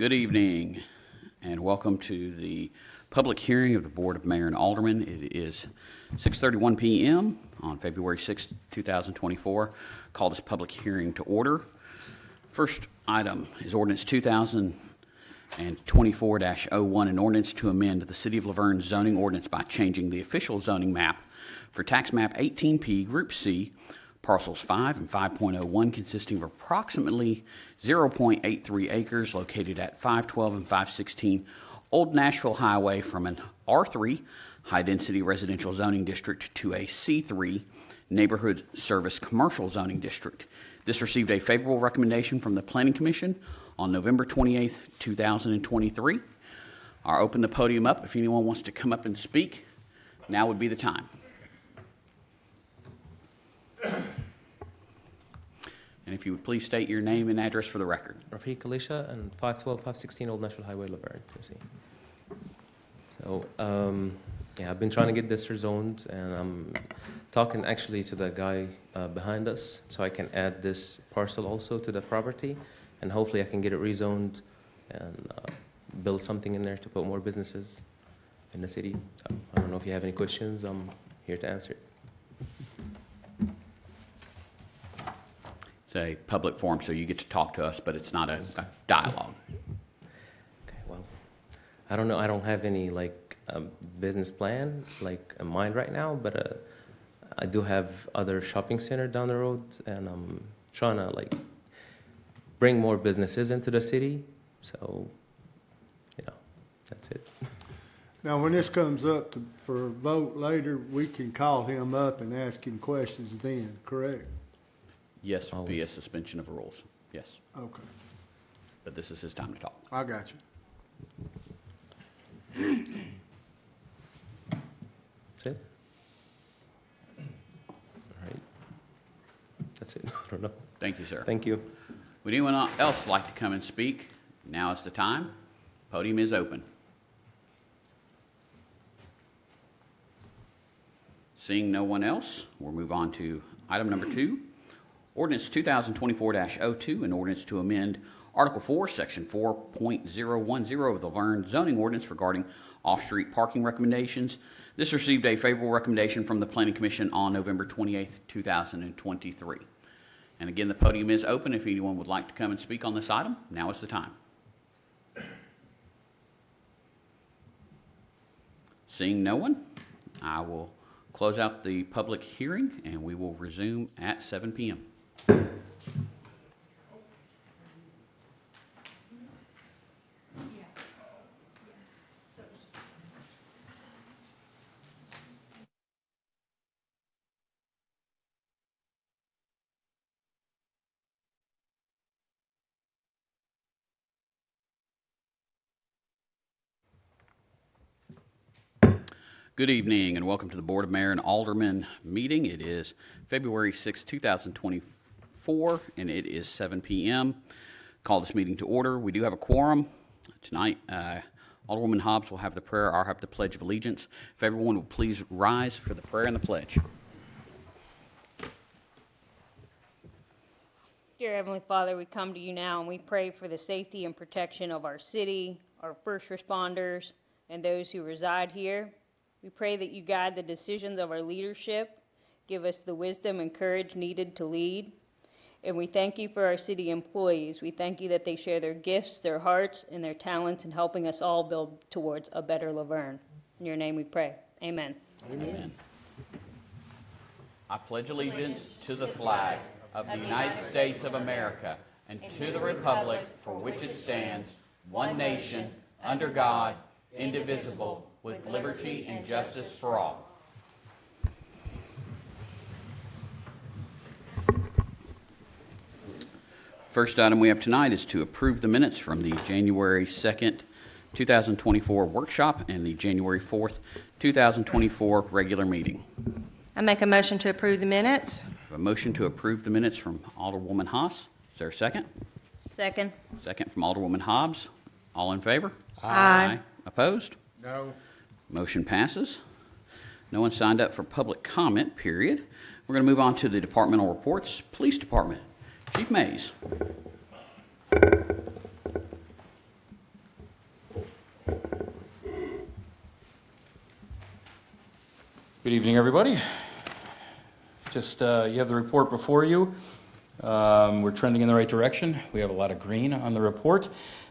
Good evening, and welcome to the public hearing of the Board of Mayor and Aldermen. It is 6:31 p.m. on February 6, 2024. Call this public hearing to order. First item is Ordinance 2024-01, an ordinance to amend the City of Laverne zoning ordinance by changing the official zoning map for tax map 18P, Group C, parcels 5 and 5.01, consisting of approximately 0.83 acres located at 512 and 516 Old Nashville Highway, from an R3 high-density residential zoning district to a C3 neighborhood service commercial zoning district. This received a favorable recommendation from the Planning Commission on November 28, 2023. I'll open the podium up. If anyone wants to come up and speak, now would be the time. And if you would please state your name and address for the record. Rafiq Alisha, and 512, 516 Old Nashville Highway, Laverne, Tennessee. So, I've been trying to get this rezoned, and I'm talking actually to the guy behind us, so I can add this parcel also to the property, and hopefully I can get it rezoned and build something in there to put more businesses in the city. So I don't know if you have any questions. I'm here to answer it. It's a public forum, so you get to talk to us, but it's not a dialogue. Okay, well, I don't know. I don't have any business plan in mind right now, but I do have other shopping center down the road, and I'm trying to bring more businesses into the city. So, that's it. Now, when this comes up for a vote later, we can call him up and ask him questions then, correct? Yes, Always. via suspension of rules. Yes, Okay, but this is his time to talk. I got you. That's it? All right. That's it. I don't know. Thank you, sir. Thank you. Would anyone else like to come and speak? Now is the time. Podium is open. Seeing no one else, we'll move on to item number 2. Ordinance 2024-02, an ordinance to amend Article 4, Section 4.010 of the Laverne zoning ordinance regarding off-street parking recommendations. This received a favorable recommendation from the Planning Commission on November 28, 2023. And again, the podium is open. If anyone would like to come and speak on this item, now is the time. Seeing no one, I will close out the public hearing, and we will resume at 7 p.m. Good evening, and welcome to the Board of Mayor and Aldermen meeting. It is February 6, 2024, and it is 7 p.m. Call this meeting to order. We do have a quorum tonight. Alderwoman Hobbs will have the prayer. I'll have the Pledge of Allegiance. If everyone will please rise for the prayer and the pledge. Dear Heavenly Father, we come to you now and we pray for the safety and protection of our city, our first responders, and those who reside here. We pray that you guide the decisions of our leadership, give us the wisdom and courage needed to lead. And we thank you for our city employees. We thank you that they share their gifts, their hearts, and their talents in helping us all build towards a better Laverne. In your name we pray. Amen. Amen. I pledge allegiance to the flag of the United States of America and to the republic for which it stands, one nation, under God, indivisible, with liberty and justice for all. First item we have tonight is to approve the minutes from the January 2nd, 2024 workshop and the January 4th, 2024 regular meeting. I make a motion to approve the minutes. A motion to approve the minutes from Alderwoman Haas. Is there a second? Second. Second from Alderwoman Hobbs. All in favor? Aye. Opposed? No. Motion passes. No one signed up for public comment, period. We're going to move on to the departmental reports. Police Department. Chief Mays. Good evening, everybody. Just, you have the report before you. We're trending in the right direction. We have a lot of green on the report.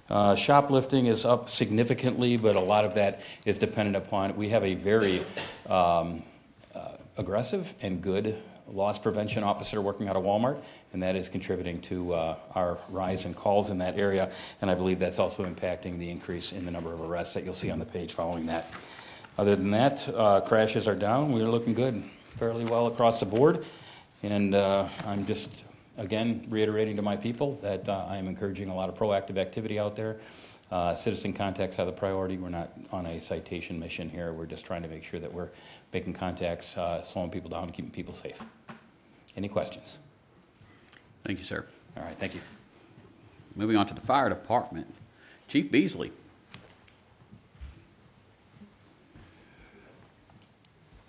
Shoplifting is up significantly, but a lot of that is dependent upon, we have a very aggressive and good loss prevention officer working out of Walmart, and that is contributing to our rise in calls in that area, and I believe that's also impacting the increase in the number of arrests that you'll see on the page following that. Other than that, crashes are down. We're looking good, fairly well across the board. And I'm just, again, reiterating to my people that I am encouraging a lot of proactive activity out there. Citizen contacts are the priority. We're not on a citation mission here. We're just trying to make sure that we're making contacts, slowing people down, and keeping people safe. Any questions? Thank you, sir. All right, thank you. Moving on to the fire department. Chief Beasley.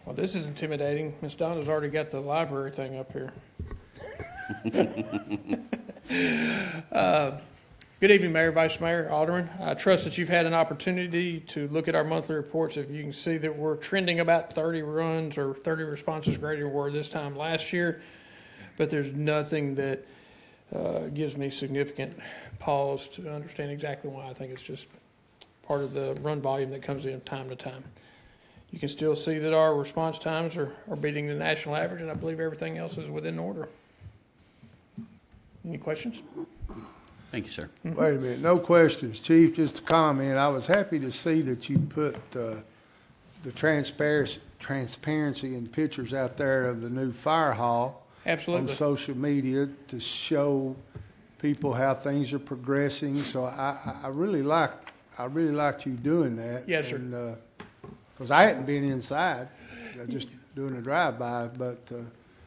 Well, this is intimidating. Miss Donna's already got the library thing up here. Good evening, Mayor, Vice Mayor, Aldermen. I trust that you've had an opportunity to look at our monthly reports. If you can see that we're trending about 30 runs or 30 responses greater than we were this time last year, but there's nothing that gives me significant pause to understand exactly why. I think it's just part of the run volume that comes in time to time. You can still see that our response times are beating the national average, and I believe everything else is within order. Any questions? Thank you, sir. Wait a minute, no questions, Chief, just a comment. I was happy to see that you put the transparency and pictures out there of the new fire hall Absolutely. on social media to show people how things are progressing. So I really liked you doing that. Yes, sir. And, because I hadn't been inside, just doing a drive-by, but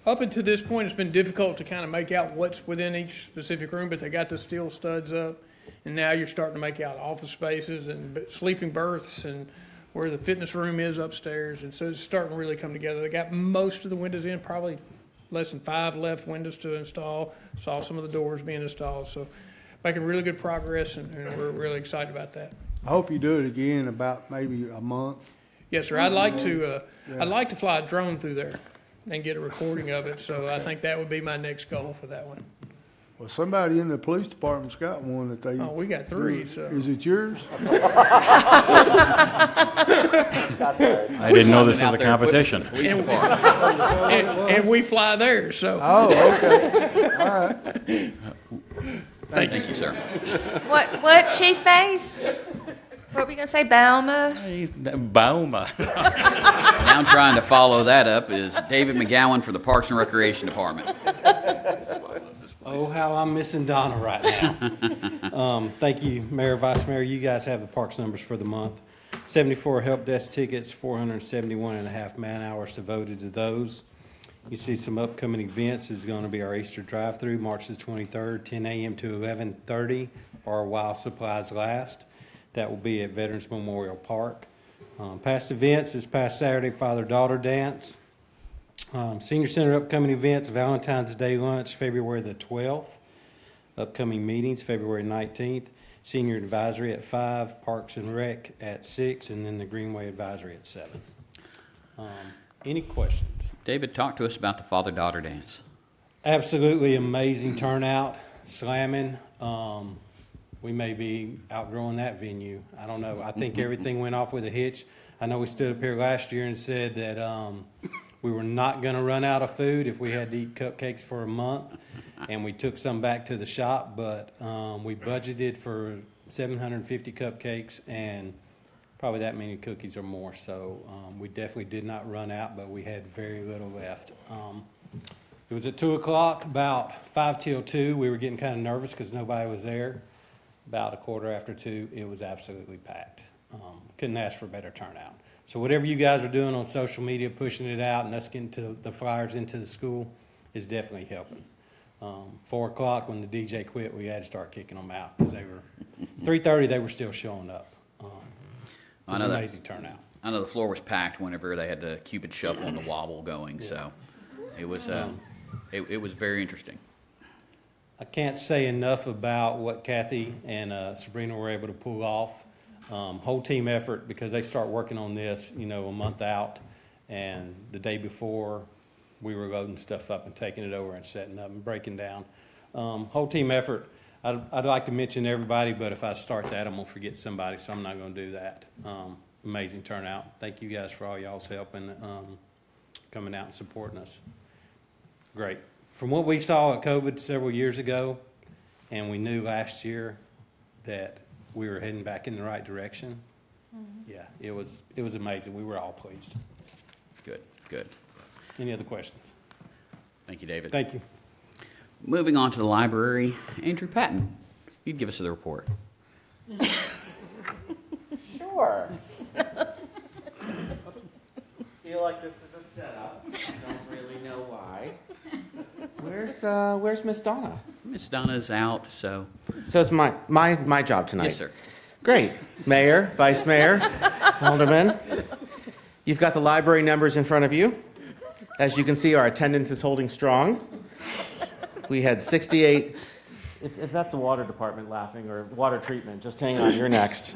Up until this point, it's been difficult to kind of make out what's within each specific room, but they got the steel studs up, and now you're starting to make out office spaces and sleeping berths and where the fitness room is upstairs, and so it's starting to really come together. They got most of the windows in, probably less than 5 left windows to install. Saw some of the doors being installed, so making really good progress, and we're really excited about that. I hope you do it again in about maybe a month. Yes, sir. I'd like to fly a drone through there and get a recording of it. So I think that would be my next goal for that one. Well, somebody in the police department's got one that they. Oh, we got 3. So Is it yours? I didn't know this was a competition. and we fly there. So Oh, okay. All right. Thank you, sir. What, Chief Mays? What were you gonna say, Bauma? Bauma. Now I'm trying to follow that up is David McGowan for the Parks and Recreation Department. Oh, how I'm missing Donna right now. Thank you, Mayor, Vice Mayor. You guys have the parks numbers for the month. 74 help desk tickets, 471 and a half man hours devoted to those. You see some upcoming events is going to be our Easter drive-through, March the 23rd, 10 a.m. to 11:30, or while supplies last. That will be at Veterans Memorial Park. Past events is past Saturday, father-daughter dance. Senior Center upcoming events, Valentine's Day lunch, February the 12th. Upcoming meetings, February 19th. Senior Advisory at 5, Parks and Rec at 6, and then the Greenway Advisory at 7. Any questions? David, talk to us about the father-daughter dance. Absolutely amazing turnout, slamming. We may be outgrowing that venue. I don't know. I think everything went off with a hitch. I know we stood up here last year and said that we were not going to run out of food if we had to eat cupcakes for a month, and we took some back to the shop, but we budgeted for 750 cupcakes and probably that many cookies or more. So we definitely did not run out, but we had very little left. It was at 2 o'clock, about 5 till 2. We were getting kind of nervous because nobody was there. About a quarter after 2, it was absolutely packed. Couldn't ask for a better turnout. So whatever you guys are doing on social media, pushing it out and us getting to the flyers into the school is definitely helping. 4 o'clock when the DJ quit, we had to start kicking them out because they were 3:30. They were still showing up. It was an amazing turnout. I know the floor was packed whenever they had the Cupid Shuffle and the wobble going, so it was it was very interesting. I can't say enough about what Kathy and Sabrina were able to pull off. Whole team effort because they start working on this, a month out, And the day before, we were loading stuff up and taking it over and setting up and breaking down. Whole team effort. I'd like to mention everybody, but if I start that, I'm gonna forget somebody, so I'm not gonna do that. Amazing turnout. Thank you guys for all y'all's help and coming out and supporting us. Great. From what we saw at COVID several years ago, and we knew last year that we were heading back in the right direction, yeah, it was amazing. We were all pleased. Good, good. Any other questions? Thank you, David. Thank you. Moving on to the library, Andrew Patton, you'd give us the report. Sure. Feel like this is a setup. Don't really know why. Where's Miss Donna? Miss Donna's out, so. So it's my job tonight. Yes, sir. Great. Mayor, Vice Mayor, Aldermen. You've got the library numbers in front of you. As you can see, our attendance is holding strong. We had 68. If that's the water department laughing, or water treatment, just hang on, you're next.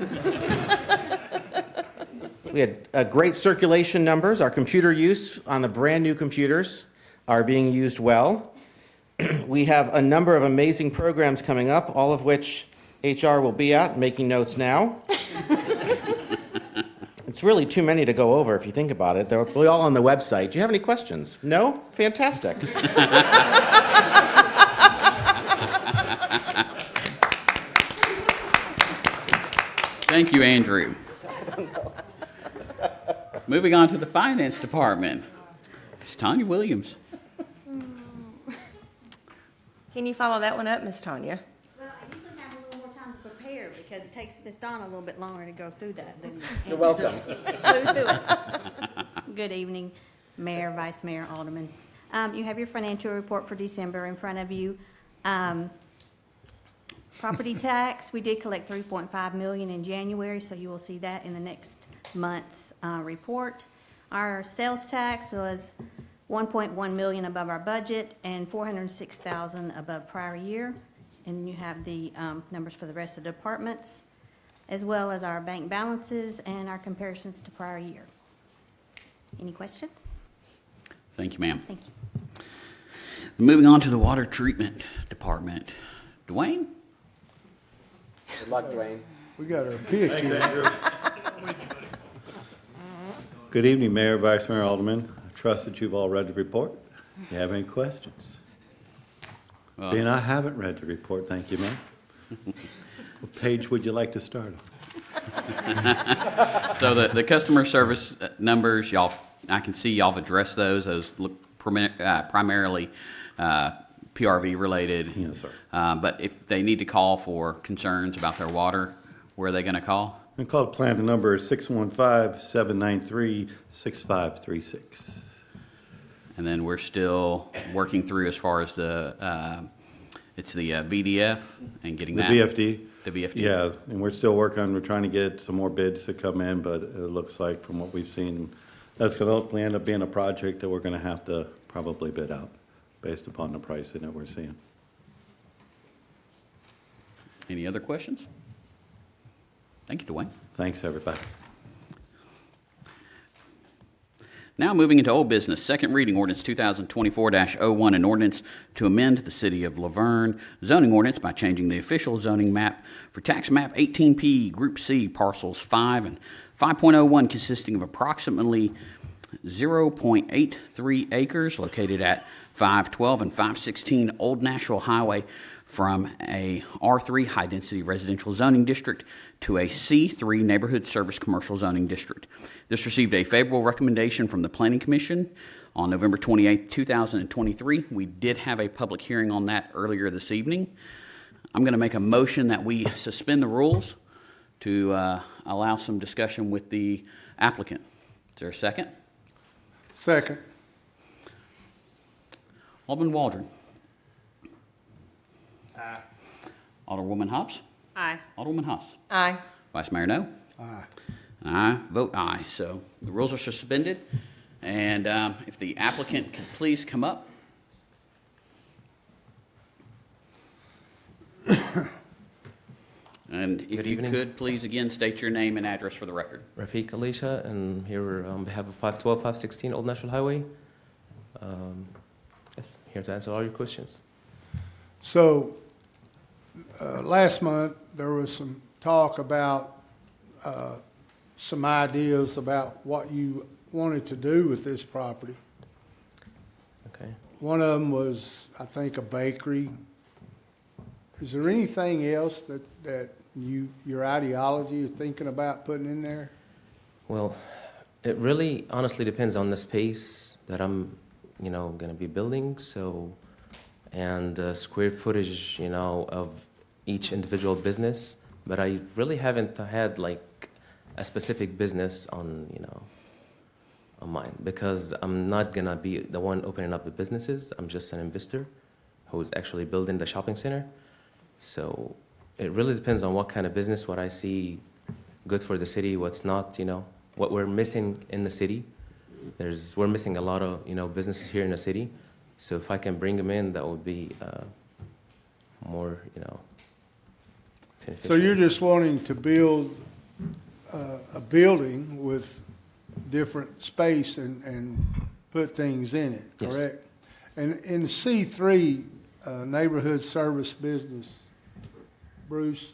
We had great circulation numbers. Our computer use on the brand new computers are being used well. We have a number of amazing programs coming up, all of which HR will be at, making notes now. It's really too many to go over if you think about it. They're all on the website. Do you have any questions? No? Fantastic. Thank you, Andrew. Moving on to the finance department, it's Tanya Williams. Can you follow that one up, Miss Tanya? Well, I usually have a little more time to prepare because it takes Miss Donna a little bit longer to go through that than You're welcome. just flew through it. Good evening, Mayor, Vice Mayor, Alderman. You have your financial report for December in front of you. Property tax, we did collect $3.5 million in January, so you will see that in the next month's report. Our sales tax was $1.1 million above our budget and $406,000 above prior year. And you have the numbers for the rest of the departments, as well as our bank balances and our comparisons to prior year. Any questions? Thank you, ma'am. Thank you. Moving on to the water treatment department, Dwayne? Good luck, Dwayne. We got our pick here. Good evening, Mayor, Vice Mayor, Alderman. I trust that you've all read the report. Do you have any questions? Well, Being I haven't read the report, thank you, ma'am. What page would you like to start on? So the customer service numbers, y'all, I can see y'all have addressed those. Those look primarily PRV related. Yes, sir. But if they need to call for concerns about their water, where are they going to call? We called plant number 615-793-6536. And then we're still working through as far as it's the VDF and getting The that. VFD. The VFD. Yeah, and we're still working, we're trying to get some more bids to come in, but it looks like from what we've seen, that's going to ultimately end up being a project that we're going to have to probably bid out based upon the pricing that we're seeing. Any other questions? Thank you, Dwayne. Thanks, everybody. Now moving into old business, second reading ordinance 2024-01, an ordinance to amend the City of Laverne zoning ordinance by changing the official zoning map for tax map 18P Group C parcels 5 and 5.01 consisting of approximately 0.83 acres located at 512 and 516 Old Nashville Highway from a R3 high-density residential zoning district to a C3 neighborhood service commercial zoning district. This received a favorable recommendation from the Planning Commission on November 28, 2023. We did have a public hearing on that earlier this evening. I'm going to make a motion that we suspend the rules to allow some discussion with the applicant. Is there a second? Second. Alderman Waldron. Aye. Alderwoman Hobbs. Aye. Alderwoman Haas. Aye. Vice Mayor No. Aye. I vote aye. So the rules are suspended. And if the applicant could please come up. And if Good you evening. could, please again state your name and address for the record. Rafiq Alisha, and here on behalf of 512, 516 Old National Highway. Yes, here to answer all your questions. So, last month, there was some talk about some ideas about what you wanted to do with this property. Okay. One of them was, I think, a bakery. Is there anything else that your ideology is thinking about putting in there? Well, it really honestly depends on the space that I'm, going to be building. So, and the square footage, of each individual business. But I really haven't had like a specific business on mine, because I'm not gonna be the one opening up the businesses. I'm just an investor who's actually building the shopping center. So it really depends on what kind of business, what I see good for the city, what's not, what we're missing in the city. We're missing a lot of, businesses here in the city. So if I can bring them in, that would be more, beneficial. So you're just wanting to build a building with different space and put things in it, Yes. correct? And in C3, neighborhood service business, Bruce,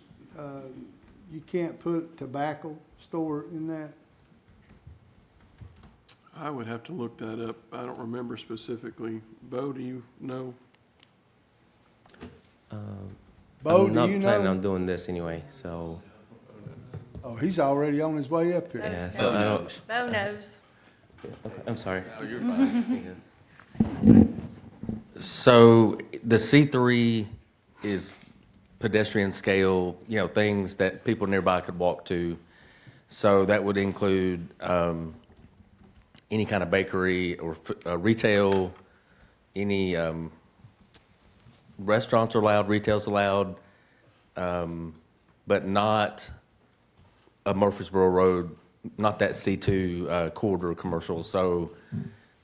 you can't put tobacco store in that? I would have to look that up. I don't remember specifically. Bo, do you know? Bo, I'm not do you planning know? on doing this anyway, so Oh, he's already on his way up here. yeah. So I don't. Bo knows. I'm sorry. You're fine. So the C3 is pedestrian scale, things that people nearby could walk to. So that would include any kind of bakery or retail, any restaurants are allowed, retail's allowed, but not a Murfreesboro Road, not that C2 corridor commercial. So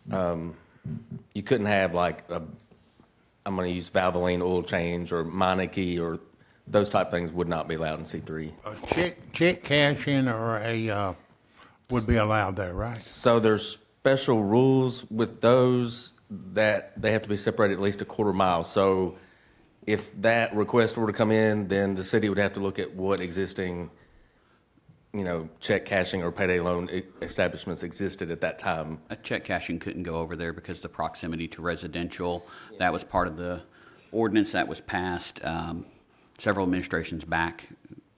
you couldn't have like I'm going to use Valvoline oil change or Meineke or those type things would not be allowed in C3. A check cashing or a, would be allowed there, right? So there's special rules with those that they have to be separated at least a quarter mile. So if that request were to come in, then the city would have to look at what existing, check cashing or payday loan establishments existed at that time. A check cashing couldn't go over there because the proximity to residential, that was part of the ordinance that was passed several administrations back,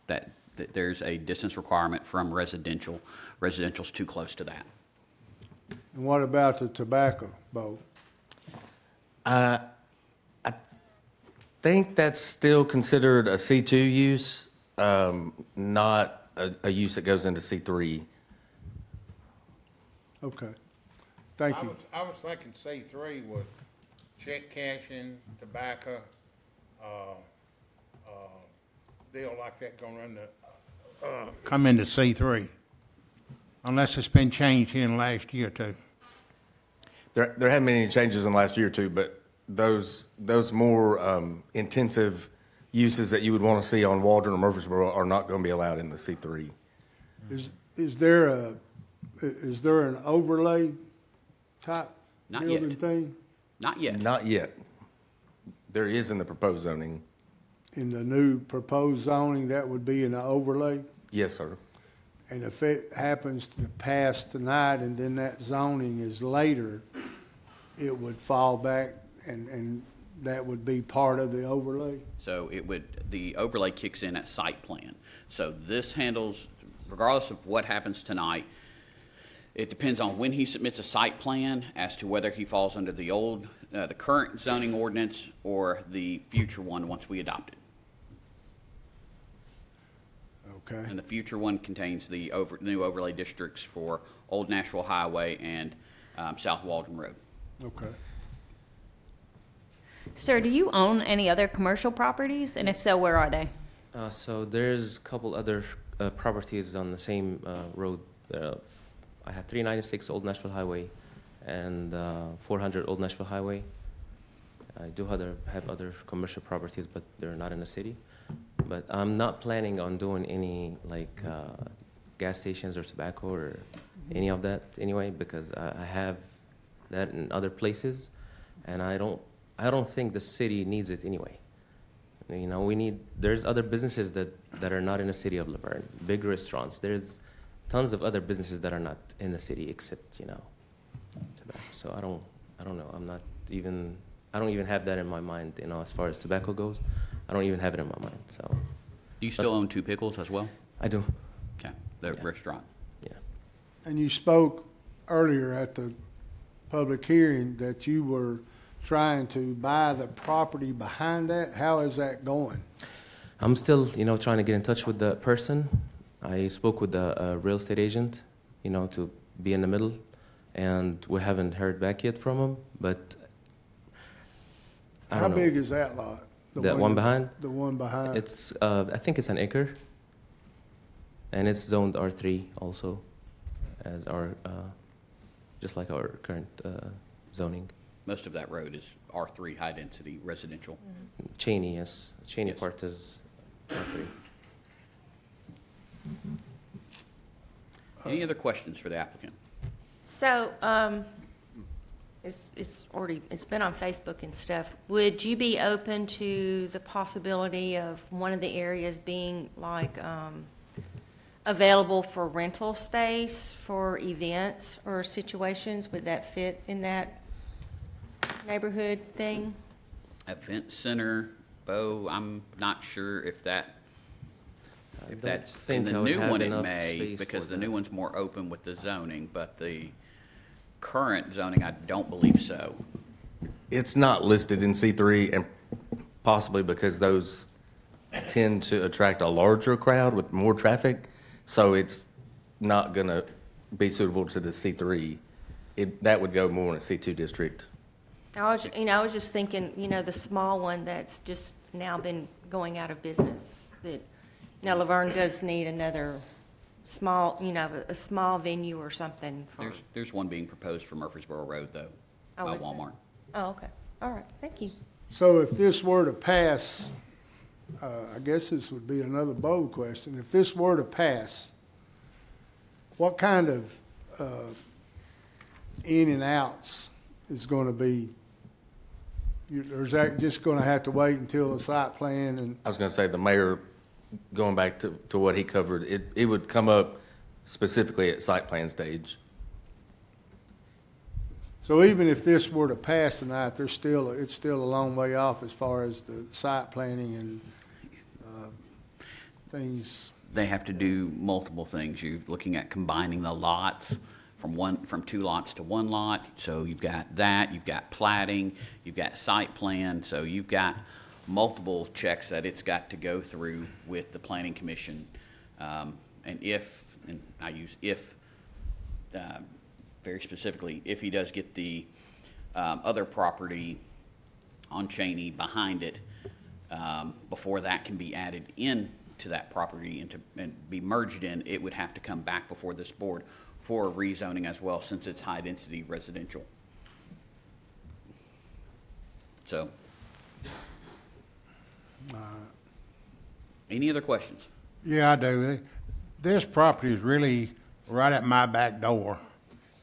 that there's a distance requirement from residential. Residential's too close to that. And what about the tobacco, Bo? I think that's still considered a C2 use, not a use that goes into C3. Okay, thank you. I was thinking C3 was check cashing, tobacco, deal like that gonna run come into C3, unless it's been changed here in the last year or two. There haven't been any changes in the last year or two, but those more intensive uses that you would want to see on Waldron or Murfreesboro are not going to be allowed in the C3. Is there an overlay type Not building yet. thing Not yet. Not yet. There is in the proposed zoning. in the new proposed zoning that would be an overlay? Yes, sir. And if it happens to pass tonight and then that zoning is later, it would fall back and that would be part of the overlay? So the overlay kicks in at site plan. So this handles, regardless of what happens tonight, it depends on when he submits a site plan as to whether he falls under the current zoning ordinance or the future one once we adopt it. Okay, And the future one contains the new overlay districts for Old Nashville Highway and South Waldron Road. okay. Sir, do you own any other commercial properties? And if so, where are they? So there's a couple other properties on the same road. I have 396 Old Nashville Highway and 400 Old Nashville Highway. I do have other commercial properties, but they're not in the city. But I'm not planning on doing any like gas stations or tobacco or any of that anyway, because I have that in other places, and I don't think the city needs it anyway. You know, there's other businesses that are not in the city of Laverne, big restaurants. There's tons of other businesses that are not in the city except, you know, tobacco. So I don't know. I don't even have that in my mind, you know, as far as tobacco goes. I don't even have it in my mind, so. Do you still own Two Pickles as well? I do. Okay, the restaurant. Yeah. And you spoke earlier at the public hearing that you were trying to buy the property behind that. How is that going? I'm still, you know, trying to get in touch with the person. I spoke with the real estate agent, you know, to be in the middle, and we haven't heard back yet from him, but I How don't know. big is that lot? That one behind? The one behind? It's, I think it's an acre, and it's zoned R3 also, as our, just like our current zoning. Most of that road is R3, high-density residential. Cheney, yes. Cheney Yes. part is R3. Any other questions for the applicant? So, it's been on Facebook and stuff. Would you be open to the possibility of one of the areas being like, available for rental space for events or situations? Would that fit in that neighborhood thing? Event center, Bo, I'm not sure if that's, in think the I would new have one it enough may, space because for the that. new one's more open with the zoning, but the current zoning, I don't believe so. It's not listed in C3, and possibly because those tend to attract a larger crowd with more traffic, so it's not going to be suitable to the C3. That would go more in a C2 district. I was just thinking, the small one that's just now been going out of business, that, Laverne does need another small, a small venue or something for. There's one being proposed for Murfreesboro Road, though, Oh, by is it? Walmart. Oh, okay. All right. Thank you. So if this were to pass, I guess this would be another bold question. If this were to pass, what kind of in and outs is going to be? Or is that just going to have to wait until the site plan and? I was going to say, the mayor, going back to what he covered, it would come up specifically at site plan stage. So even if this were to pass tonight, it's still a long way off as far as the site planning and things. They have to do multiple things. You're looking at combining the lots from two lots to one lot. So you've got that, you've got platting, you've got site plan. So you've got multiple checks that it's got to go through with the planning commission. And I use if, very specifically, if he does get the other property on Cheney behind it, before that can be added in to that property and be merged in, it would have to come back before this board for rezoning as well, since it's high-density residential. So, any other questions? Yeah, I do. This property is really right at my back door,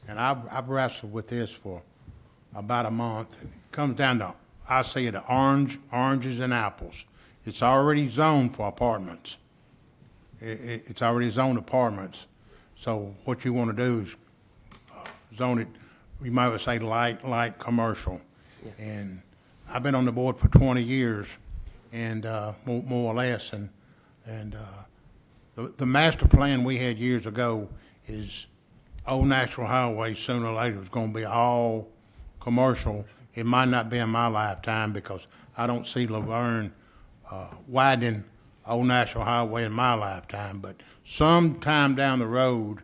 and I've wrestled with this for about a month. It comes down to, I say it, oranges and apples. It's already zoned for apartments. It's already zoned apartments. So what you want to do is zone it, you might as well say light commercial. Yeah. And I've been on the board for 20 years, and more or less, and the master plan we had years ago is Old National Highway sooner or later is going to be all commercial. It might not be in my lifetime because I don't see Laverne widening Old National Highway in my lifetime, but sometime down the road,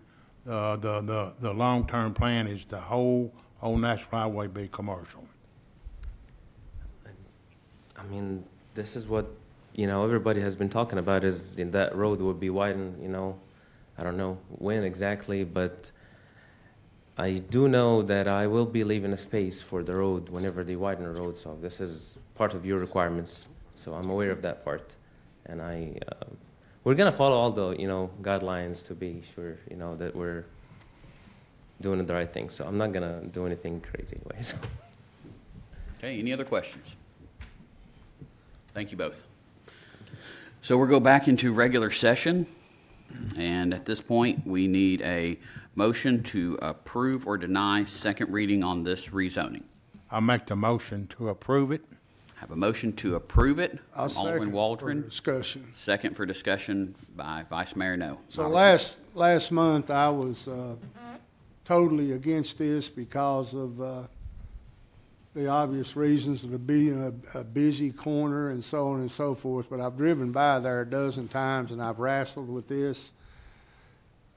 the long-term plan is the whole Old National Highway be commercial. I mean, this is what, everybody has been talking about, is in that road would be widened, I don't know when exactly, but I do know that I will be leaving a space for the road whenever they widen the road, so this is part of your requirements, so I'm aware of that part. And we're gonna follow all the, guidelines to be sure, that we're doing the right thing. So I'm not gonna do anything crazy anyway. So. Okay, any other questions? Thank you both. So we'll go back into regular session, and at this point, we need a motion to approve or deny second reading on this rezoning. I'll make the motion to approve it. Have a motion to approve it I'll from Alderman second for Waldron. discussion. Second for discussion by Vice Mayor No. So last month, I was totally against this because of the obvious reasons of it being a busy corner and so on and so forth, but I've driven by there a dozen times and I've wrestled with this.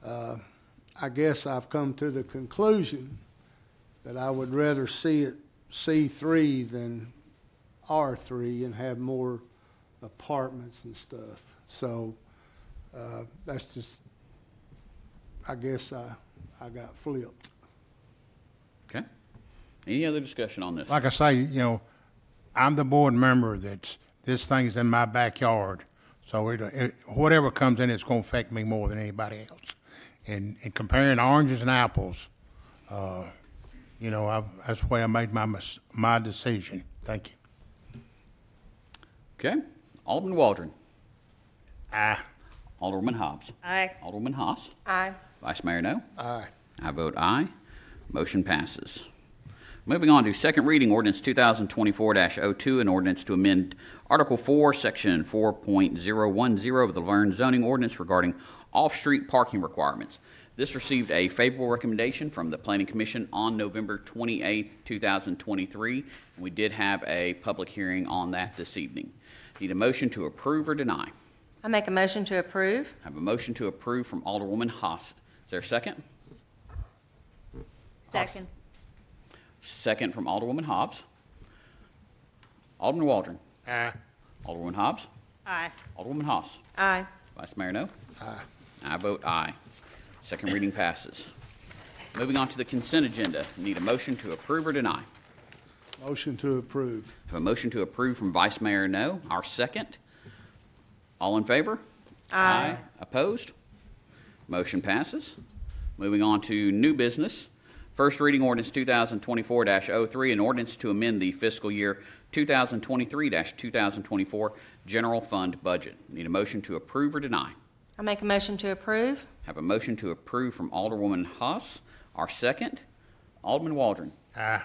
I guess I've come to the conclusion that I would rather see it C3 than R3 and have more apartments and stuff. So that's just, I guess I got flipped. Okay. Any other discussion on this? Like I say, I'm the board member this thing's in my backyard. So whatever comes in, it's going to affect me more than anybody else. And comparing oranges and apples, that's where I made my decision. Thank you. Okay. Alderman Waldron. Aye. Alderwoman Hobbs. Aye. Alderwoman Haas. Aye. Vice Mayor No. Aye. I vote aye. Motion passes. Moving on to second reading, ordinance 2024-02, an ordinance to amend Article 4, Section 4.010 of the Laverne zoning ordinance regarding off-street parking requirements. This received a favorable recommendation from the Planning Commission on November 28, 2023, and we did have a public hearing on that this evening. Need a motion to approve or deny? I make a motion to approve. I have a motion to approve from Alderwoman Haas. Is there a second? Second. Second from Alderwoman Hobbs. Alderman Waldron. Aye. Alderwoman Hobbs. Aye. Alderwoman Haas. Aye. Vice Mayor No. Aye. I vote aye. Second reading passes. Moving on to the consent agenda. Need a motion to approve or deny? Motion to approve. Have a motion to approve from Vice Mayor No. Our second. All in favor? Aye. Opposed? Motion passes. Moving on to new business. First reading ordinance 2024-03, an ordinance to amend the fiscal year 2023-2024 general fund budget. Need a motion to approve or deny? I make a motion to approve. Have a motion to approve from Alderwoman Haas. Our second. Alderman Waldron. Aye.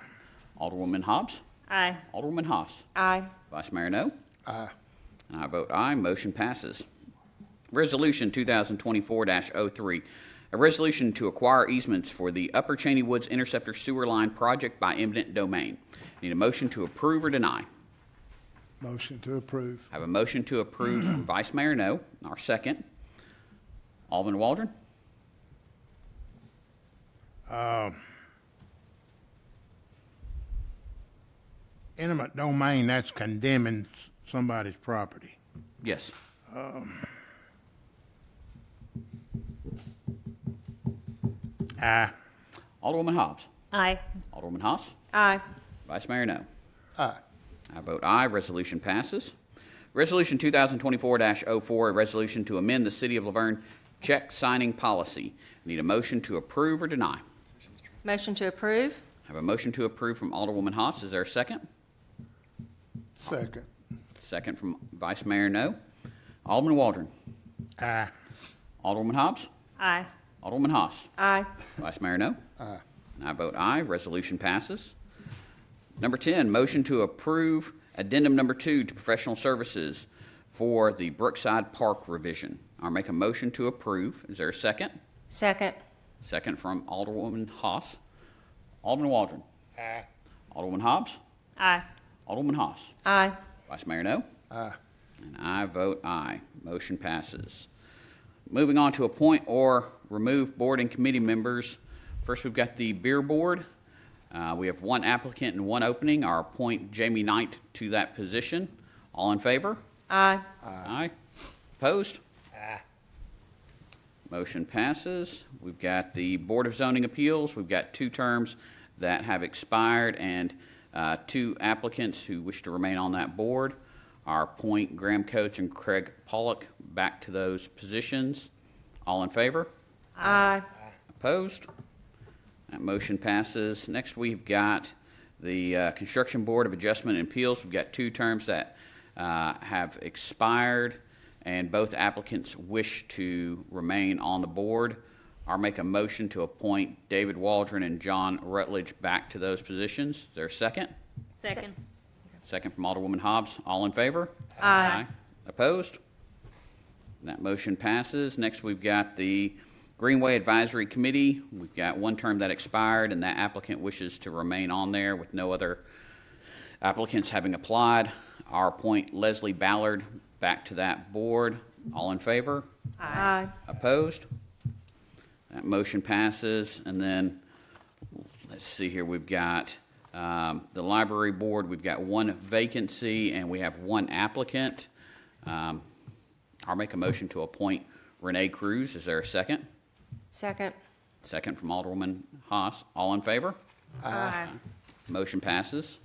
Alderwoman Hobbs. Aye. Alderwoman Haas. Aye. Vice Mayor No. Aye. And I vote aye. Motion passes. Resolution 2024-03, a resolution to acquire easements for the Upper Cheney Woods Interceptor Sewer Line project by eminent domain. Need a motion to approve or deny? Motion to approve. I have a motion to approve from Vice Mayor No. Our second. Alderman Waldron. Eminent domain, that's condemning somebody's property. Yes. Aye. Alderwoman Hobbs. Aye. Alderwoman Haas. Aye. Vice Mayor No. Aye. I vote aye. Resolution passes. Resolution 2024-04, a resolution to amend the City of Laverne check signing policy. Need a motion to approve or deny? Motion to approve. I have a motion to approve from Alderwoman Haas. Is there a second? Second. Second from Vice Mayor No. Alderman Waldron. Aye. Alderwoman Hobbs. Aye. Alderwoman Haas. Aye. Vice Mayor No. Aye. And I vote aye. Resolution passes. Number 10, motion to approve Addendum Number 2 to professional services for the Brookside Park revision. I'll make a motion to approve. Is there a second? Second. Second from Alderwoman Haas. Alderman Waldron. Aye. Alderwoman Hobbs. Aye. Alderwoman Haas. Aye. Vice Mayor No. Aye. And I vote aye. Motion passes. Moving on to appoint or remove board and committee members. First, we've got the beer board. We have one applicant and one opening. I'll appoint Jamie Knight to that position. All in favor? Aye. Aye. Opposed? Aye. Motion passes. We've got the Board of Zoning Appeals. We've got 2 terms that have expired and 2 applicants who wish to remain on that board. our Appoint Graham Coates and Craig Pollock back to those positions. All in favor? Aye. Opposed? That motion passes. Next, we've got the Construction Board of Adjustment and Appeals. We've got 2 terms that have expired, and both applicants wish to remain on the board. I'll make a motion to appoint David Waldron and John Rutledge back to those positions. Is there a second? Second. Second from Alderwoman Hobbs. All in favor? Aye. Opposed? That motion passes. Next, we've got the Greenway Advisory Committee. We've got 1 term that expired, and that applicant wishes to remain on there with no other applicants having applied. I'll appoint Leslie Ballard back to that board. All in favor? Aye. Opposed? That motion passes. And then, let's see here, we've got the Library Board. We've got 1 vacancy, and we have 1 applicant. I'll make a motion to appoint Renee Cruz. Is there a second? Second. Second from Alderwoman Haas. All in favor? Aye. Motion passes.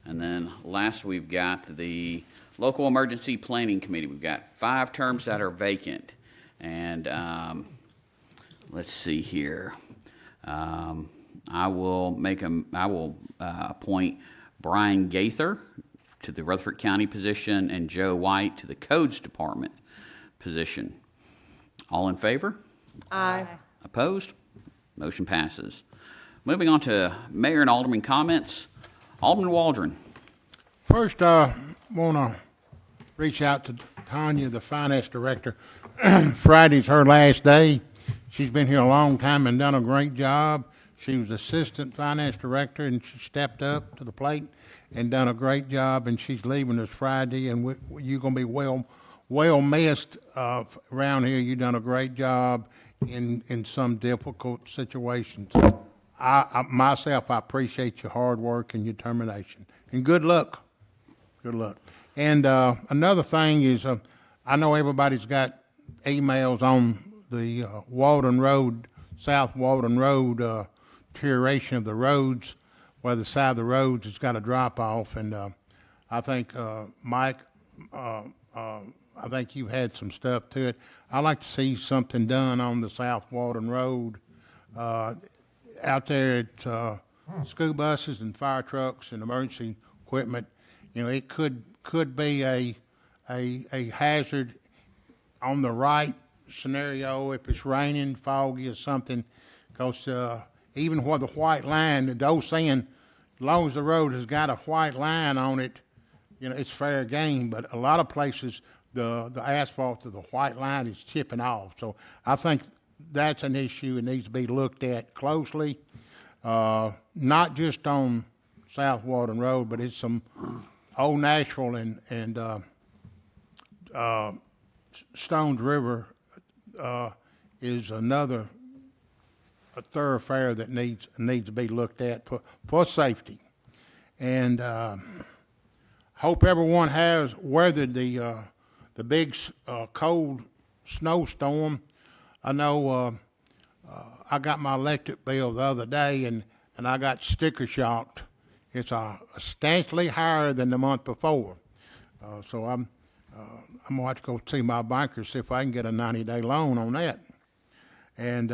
And then last, we've got the Local Emergency Planning Committee. We've got 5 terms that are vacant. And let's see here. I will appoint Brian Gaither to the Rutherford County position and Joe White to the Codes Department position. All in favor? Aye. Opposed? Motion passes. Moving on to Mayor and Alderman comments. Alderman Waldron. First, I want to reach out to Tanya, the Finance Director. Friday's her last day. She's been here a long time and done a great job. She was Assistant Finance Director, and she stepped up to the plate and done a great job, and she's leaving us Friday, and you're going to be well missed around here. You've done a great job in some difficult situations. Myself, I appreciate your hard work and your determination. And good luck. Good luck. And another thing is, I know everybody's got emails on the Walden Road, South Walden Road, deterioration of the roads, where the side of the roads has got a drop off. And I think, Mike, I think you've had some stuff to it. I'd like to see something done on the South Walden Road. Out there at school buses and fire trucks and emergency equipment, you know, it could be a hazard on the right scenario if it's raining, foggy or something, because even where the white line, those saying, as long as the road has got a white line on it, you know, it's fair game. But a lot of places, the asphalt to the white line is chipping off. So I think that's an issue that needs to be looked at closely, not just on South Walden Road, but it's some Old Nashville and Stones River is another thoroughfare that needs to be looked at for safety. And hope everyone has weathered the big cold snowstorm. I know I got my electric bill the other day, and I got sticker shocked. It's substantially higher than the month before. So I'm going to have to go see my banker, see if I can get a 90-day loan on that. And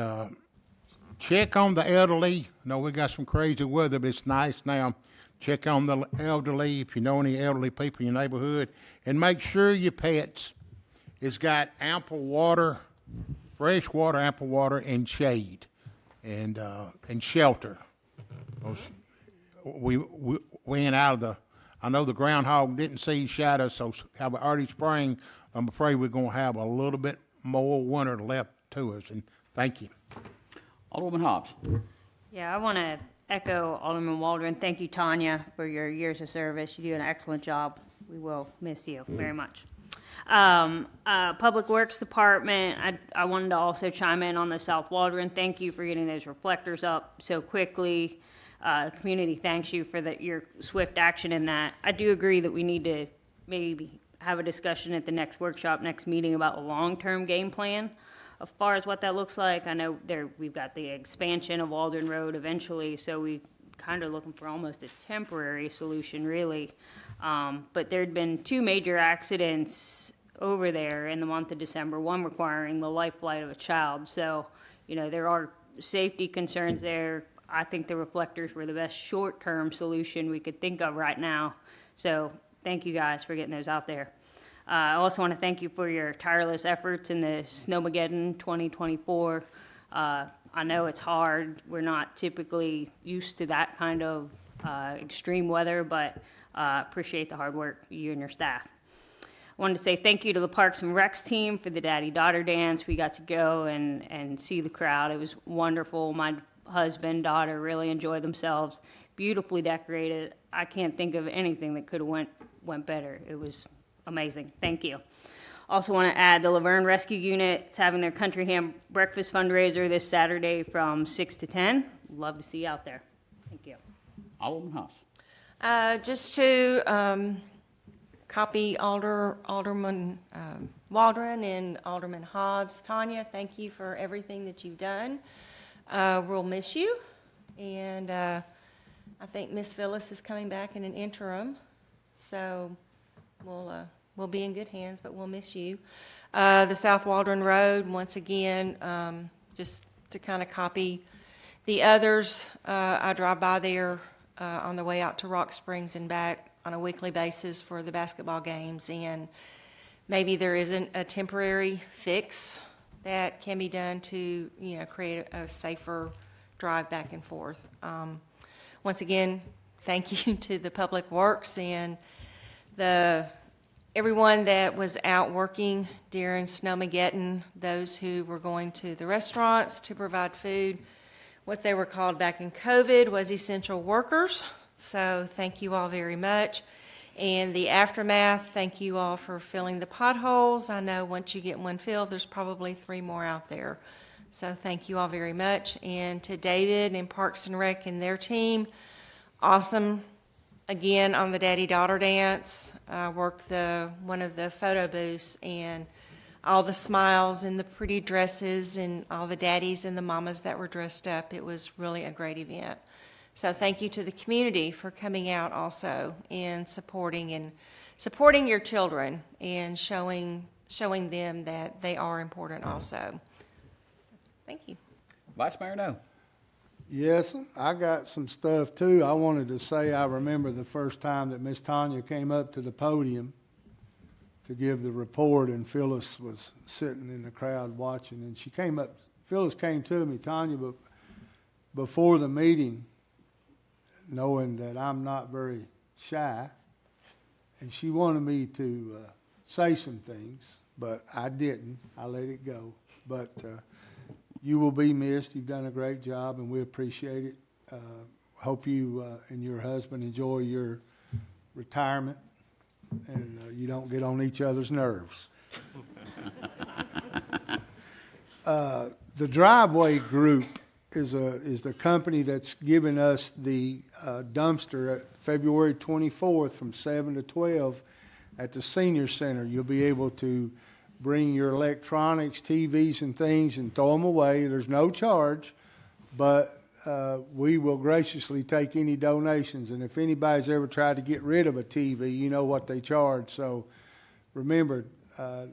check on the elderly. I know we got some crazy weather, but it's nice now. Check on the elderly, if you know any elderly people in your neighborhood. And make sure your pets has got ample water, fresh water, ample water, and shade, and shelter. We ain't out of the. I know the groundhog didn't see shadows, so have an early spring. I'm afraid we're going to have a little bit more winter left to us. And thank you. Alderwoman Hobbs. Yeah, I want to echo Alderman Waldron. Thank you, Tanya, for your years of service. You do an excellent job. We will miss you very much. Public Works Department, I wanted to also chime in on the South Waldron. Thank you for getting those reflectors up so quickly. The community thanks you for your swift action in that. I do agree that we need to maybe have a discussion at the next workshop, next meeting about a long-term game plan as far as what that looks like. I know we've got the expansion of Walden Road eventually, so we kind of looking for almost a temporary solution, really. But there'd been 2 major accidents over there in the month of December, one requiring the life flight of a child. So, you know, there are safety concerns there. I think the reflectors were the best short-term solution we could think of right now. So thank you guys for getting those out there. I also want to thank you for your tireless efforts in the Snowmageddon 2024. I know it's hard. We're not typically used to that kind of extreme weather, but appreciate the hard work you and your staff. I wanted to say thank you to the Parks and Recs team for the daddy-daughter dance. We got to go and see the crowd. It was wonderful. My husband, daughter really enjoyed themselves. Beautifully decorated. I can't think of anything that could have went better. It was amazing. Thank you. Also want to add the Laverne Rescue Unit is having their Country Ham Breakfast fundraiser this Saturday from 6 to 10. Love to see you out there. Thank you. Alderman Haas. Just to copy Alderman Waldron and Alderman Hobbs. Tanya, thank you for everything that you've done. We'll miss you. And I think Miss Phyllis is coming back in an interim. So we'll be in good hands, but we'll miss you. The South Waldron Road, once again, just to kind of copy the others, I drive by there on the way out to Rock Springs and back on a weekly basis for the basketball games, and maybe there isn't a temporary fix that can be done to, you know, create a safer drive back and forth. Once again, thank you to the Public Works and everyone that was out working during Snowmageddon, those who were going to the restaurants to provide food. What they were called back in COVID was essential workers. So thank you all very much. And the aftermath, thank you all for filling the potholes. I know once you get one filled, there's probably 3 more out there. So thank you all very much. And to David and Parks and Rec and their team, awesome. Again, on the daddy-daughter dance, I worked one of the photo booths, and all the smiles and the pretty dresses and all the daddies and the mamas that were dressed up. It was really a great event. So thank you to the community for coming out also and supporting your children and showing them that they are important also. Thank you. Vice Mayor No. Yes, I got some stuff too. I wanted to say I remember the first time that Miss Tanya came up to the podium to give the report, and Phyllis was sitting in the crowd watching, and she came up. Phyllis came to me, Tanya, but before the meeting, knowing that I'm not very shy, and she wanted me to say some things, but I didn't. I let it go. But you will be missed. You've done a great job, and we appreciate it. Hope you and your husband enjoy your retirement, and you don't get on each other's nerves. The Driveway Group is the company that's giving us the dumpster at February 24th from 7 to 12 at the Senior Center. You'll be able to bring your electronics, TVs, and things and throw them away. There's no charge, but we will graciously take any donations. And if anybody's ever tried to get rid of a TV, you know what they charge. So remember,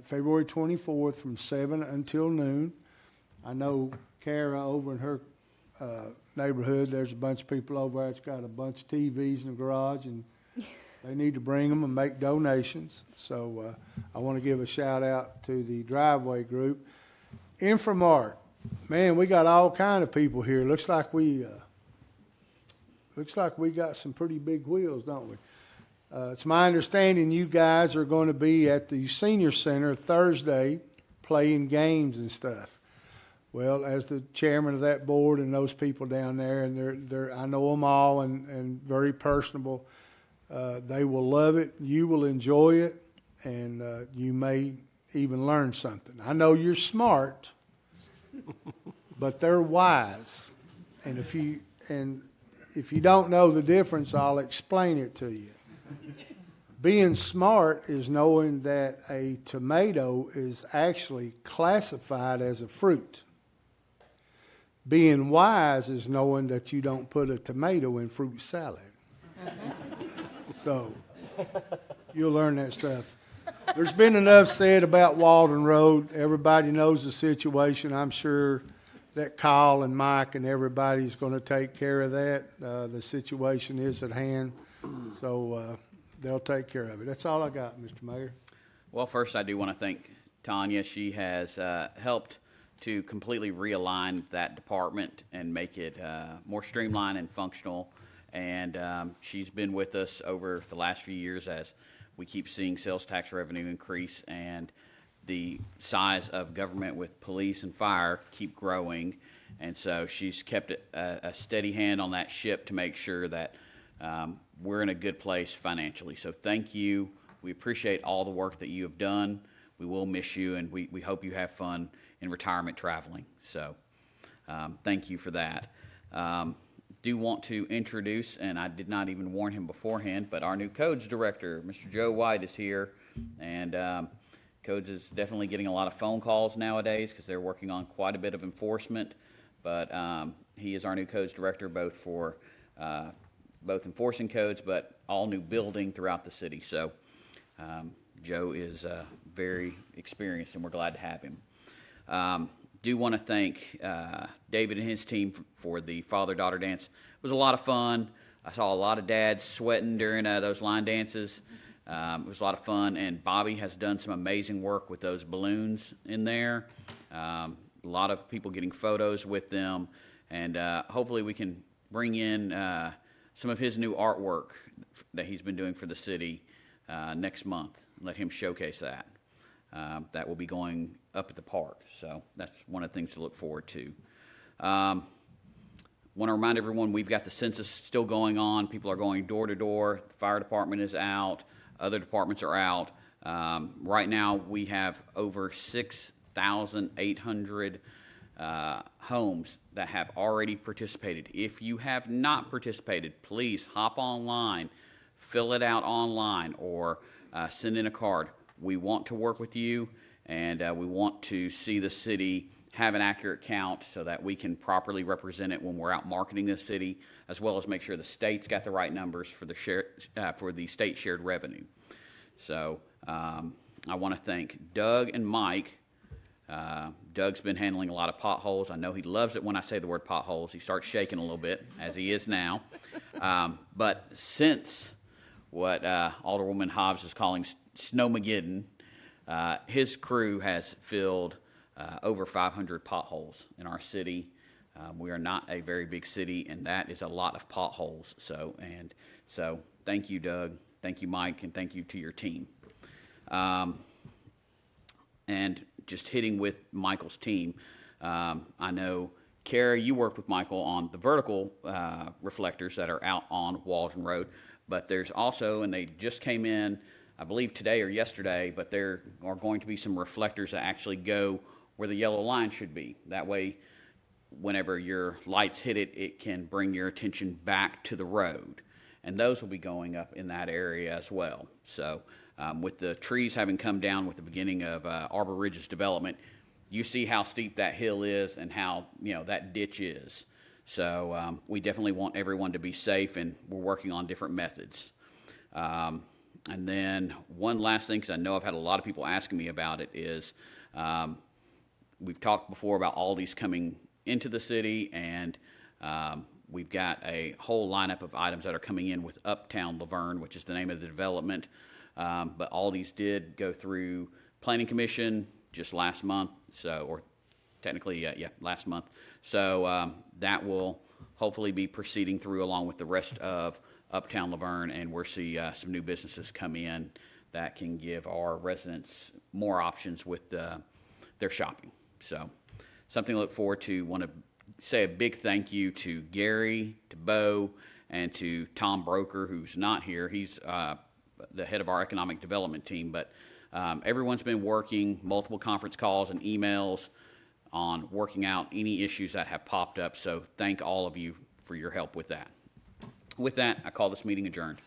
February 24th from 7 until noon. I know Kara over in her neighborhood, there's a bunch of people over there that's got a bunch of TVs in the garage, and they need to bring them and make donations. So I want to give a shout out to the Driveway Group. Infomart, man, we got all kind of people here. Looks like we got some pretty big wheels, don't we? It's my understanding you guys are going to be at the Senior Center Thursday playing games and stuff. Well, as the chairman of that board and those people down there, and they're I know them all and very personable. They will love it. You will enjoy it, and you may even learn something. I know you're smart, but they're wise. And if you don't know the difference, I'll explain it to you. Being smart is knowing that a tomato is actually classified as a fruit. Being wise is knowing that you don't put a tomato in fruit salad. So you'll learn that stuff. There's been enough said about Walden Road. Everybody knows the situation. I'm sure that Kyle and Mike and everybody's going to take care of that. The situation is at hand, so they'll take care of it. That's all I got, Mr. Mayor. Well, first, I do want to thank Tanya. She has helped to completely realign that department and make it more streamlined and functional. And she's been with us over the last few years as we keep seeing sales tax revenue increase and the size of government with police and fire keep growing. And so she's kept a steady hand on that ship to make sure that we're in a good place financially. So thank you. We appreciate all the work that you have done. We will miss you, and we hope you have fun in retirement traveling. So thank you for that. Do want to introduce, and I did not even warn him beforehand, but our new codes director, Mr. Joe White, is here. And codes is definitely getting a lot of phone calls nowadays because they're working on quite a bit of enforcement. But he is our new codes director, both for both enforcing codes, but all new building throughout the city. So Joe is very experienced, and we're glad to have him. Do want to thank David and his team for the father-daughter dance. It was a lot of fun. I saw a lot of dads sweating during those line dances. It was a lot of fun, and Bobby has done some amazing work with those balloons in there. A lot of people getting photos with them, and hopefully we can bring in some of his new artwork that he's been doing for the city next month. Let him showcase that. That will be going up at the park, so that's one of the things to look forward to. Want to remind everyone we've got the census still going on. People are going door to door. The fire department is out. Other departments are out. Right now we have over 6,800 homes that have already participated. If you have not participated, please hop online, fill it out online, or send in a card. We want to work with you, and we want to see the city have an accurate count so that we can properly represent it when we're out marketing the city, as well as make sure the state's got the right numbers for the state shared revenue. So I want to thank Doug and Mike. Doug's been handling a lot of potholes. I know he loves it when I say the word potholes. He starts shaking a little bit, as he is now. But since what Alderwoman Hobbs is calling Snowmageddon, his crew has filled over 500 potholes in our city. We are not a very big city, and that is a lot of potholes. So thank you, Doug. Thank you, Mike, and thank you to your team. And just hitting with Michael's team, I know, Kara, you worked with Michael on the vertical reflectors that are out on Walden Road, but there's also, and they just came in, I believe today or yesterday, but there are going to be some reflectors that actually go where the yellow line should be. That way, whenever your lights hit it, it can bring your attention back to the road. And those will be going up in that area as well. So with the trees having come down with the beginning of Arbor Ridge's development, you see how steep that hill is and how, that ditch is. So we definitely want everyone to be safe, and we're working on different methods. And then one last thing, because I know I've had a lot of people asking me about it, is we've talked before about Aldi's coming into the city, and we've got a whole lineup of items that are coming in with Uptown Laverne, which is the name of the development. But Aldi's did go through Planning Commission just last month, or technically, last month. So that will hopefully be proceeding through along with the rest of Uptown Laverne, and we'll see some new businesses come in that can give our residents more options with their shopping. So something to look forward to. Want to say a big thank you to Gary, to Bo, and to Tom Broker, who's not here. He's the head of our economic development team, but everyone's been working multiple conference calls and emails on working out any issues that have popped up. So thank all of you for your help with that. With that, I call this meeting adjourned.